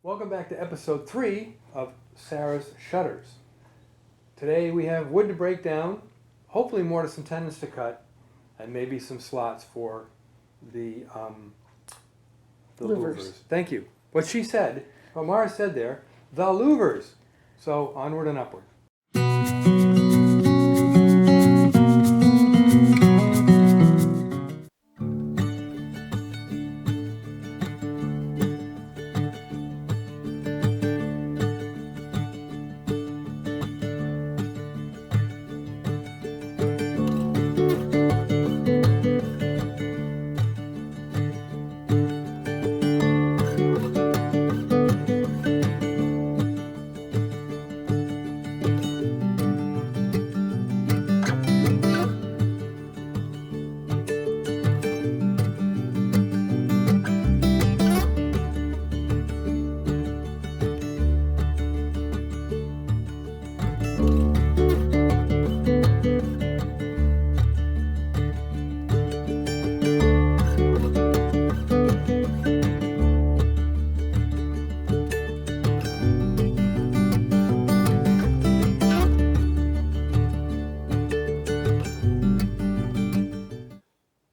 Welcome back to episode 3 of Sarah's Shutters. Today we have wood to break down, hopefully mortise and tenons to cut, and maybe some slots for the louvers. Thank you. What she said, what Mara said there, the louvers. So onward and upward.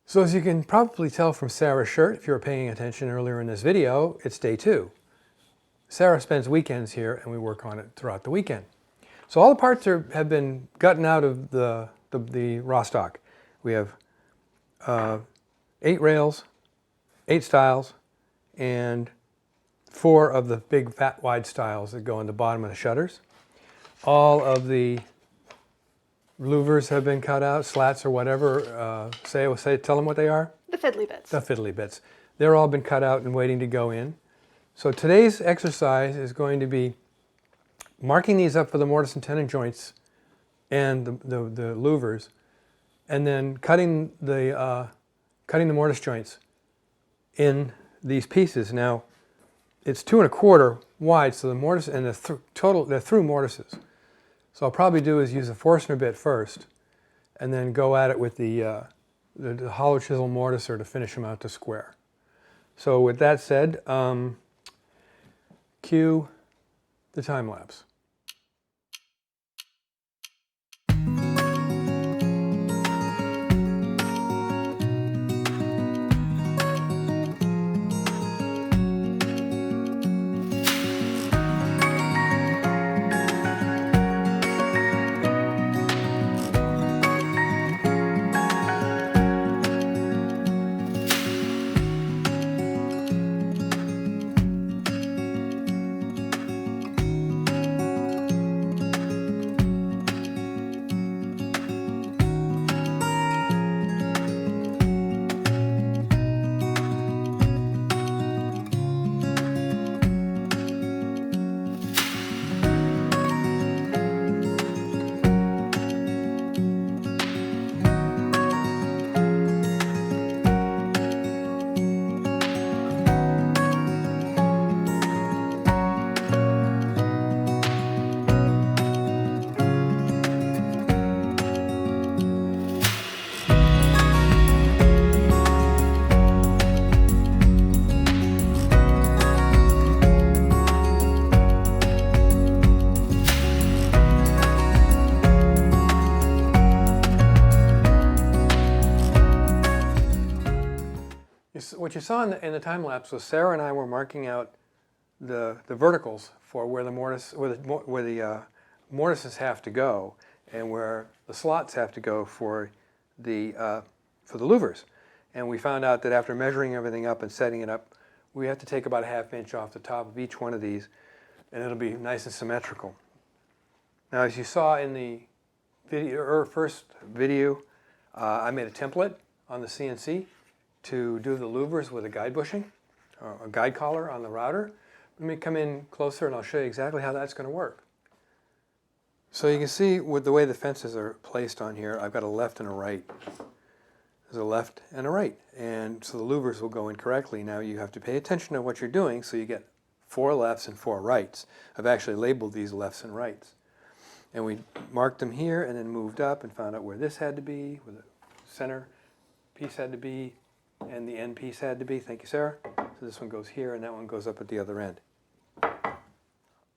So as you can probably tell from Sarah's shirt, if you were paying attention earlier in this video, it's day 2. Sarah spends weekends here and we work on it throughout the weekend. So all the parts have been gotten out of the raw stock. We have 8 rails, 8 stiles, and 4 of the big fat wide stiles that go on the bottom of the shutters. All of the louvers have been cut out, slats or whatever. Tell them what they are. The fiddly bits. The fiddly bits. They're all been cut out and waiting to go in. So today's exercise is going to be marking these up for the mortise and tenon joints and the louvers, and then cutting the mortise joints in these pieces. Now, it's 2 1/4 wide, so the mortise and they're through mortises. So I'll probably do is use a Forstner bit first, and then go at it with the hollow chisel mortiser to finish them out to square. So with that said, cue the time lapse. What you saw in the time lapse was Sarah and I were marking out the verticals for where the mortises have to go and where the slots have to go for the louvers. And we found out that after measuring everything up and setting it up, we have to take about a 1/2 inch off the top of each one of these, and it'll be nice and symmetrical. Now, as you saw in the first video, I made a template on the CNC to do the louvers with a guide bushing, or a guide collar on the router. Let me come in closer and I'll show you exactly how that's going to work. So you can see with the way the fences are placed on here, I've got a left and a right. There's a left and a right, and so the louvers will go in correctly. Now you have to pay attention to what you're doing so you get 4 lefts and 4 rights. I've actually labeled these lefts and rights. And we marked them here and then moved up and found out where this had to be, where the center piece had to be, and the end piece had to be. Thank you, Sarah. So this one goes here and that one goes up at the other end.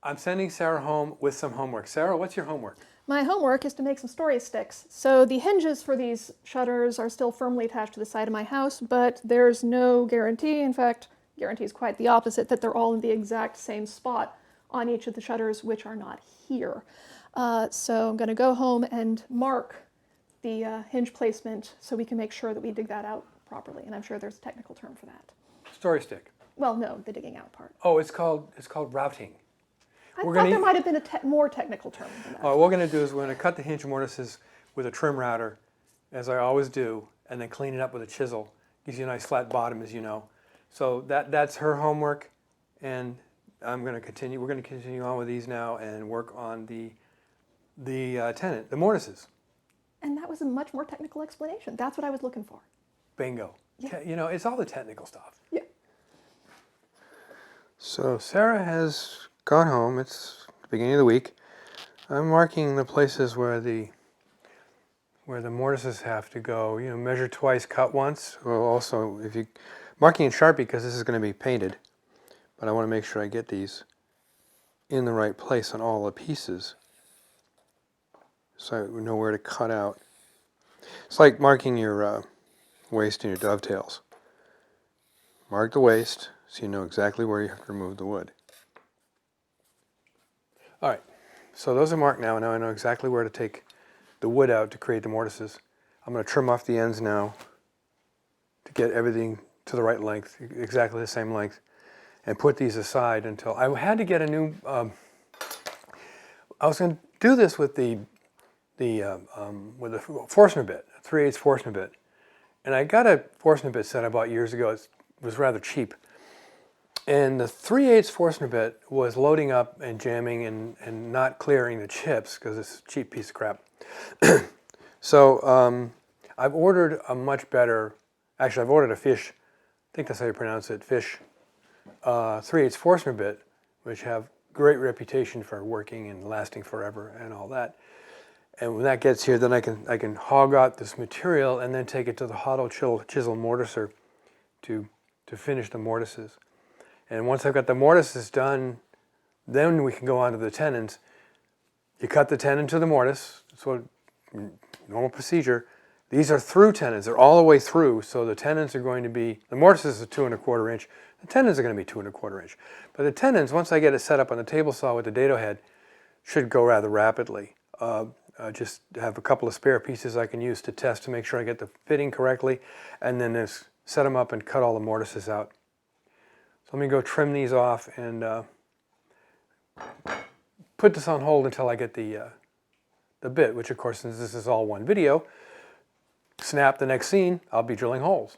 I'm sending Sarah home with some homework. Sarah, what's your homework? My homework is to make some story sticks. So the hinges for these shutters are still firmly attached to the side of my house, but there's no guarantee. In fact, guarantee is quite the opposite, that they're all in the exact same spot on each of the shutters, which are not here. So I'm going to go home and mark the hinge placement so we can make sure that we dig that out properly. And I'm sure there's a technical term for that. Story stick. Well, no, the digging out part. Oh, it's called routing. I thought there might have been a more technical term than that. What we're going to do is we're going to cut the hinge mortises with a trim router, as I always do, and then clean it up with a chisel. Gives you a nice flat bottom, as you know. So that's her homework, and I'm going to continue. We're going to continue on with these now and work on the tenon, the mortises. And that was a much more technical explanation. That's what I was looking for. Bingo. Yeah. You know, it's all the technical stuff. Yeah. So Sarah has gone home. It's the beginning of the week. I'm marking the places where the mortises have to go. You know, measure twice, cut once. Well, also, if you marking in Sharpie because this is going to be painted, but I want to make sure I get these in the right place on all the pieces, so I know where to cut out. It's like marking your waist and your dovetails. Mark the waist so you know exactly where you have to remove the wood. All right, so those are marked now. Now I know exactly where to take the wood out to create the mortises. I'm going to trim off the ends now to get everything to the right length, exactly the same length, and put these aside until I had to get a new. I was going to do this with the Forstner bit, a 3/8 Forstner bit, and I got a Forstner bit set I bought years ago. It was rather cheap, and the 3/8 Forstner bit was loading up and jamming and not clearing the chips because it's a cheap piece of crap. So I've ordered a much better. Actually, I've ordered a Fish. I think that's how you pronounce it. Fish 3/8 Forstner bit, which have great reputation for working and lasting forever and all that. And when that gets here, then I can hog out this material and then take it to the hollow chisel mortiser to finish the mortises. And once I've got the mortises done, then we can go on to the tenons. You cut the tenon to the mortise. That's what normal procedure. These are through tenons. They're all the way through. So the tenons are going to be, the mortises are 2 1/4 inch. The tenons are going to be 2 1/4 inch. But the tenons, once I get it set up on the table saw with the dado head, should go rather rapidly. Just have a couple of spare pieces I can use to test to make sure I get the fitting correctly, and then just set them up and cut all the mortises out. So let me go trim these off and put this on hold until I get the bit, which of course, since this is all one video, snap the next scene, I'll be drilling holes.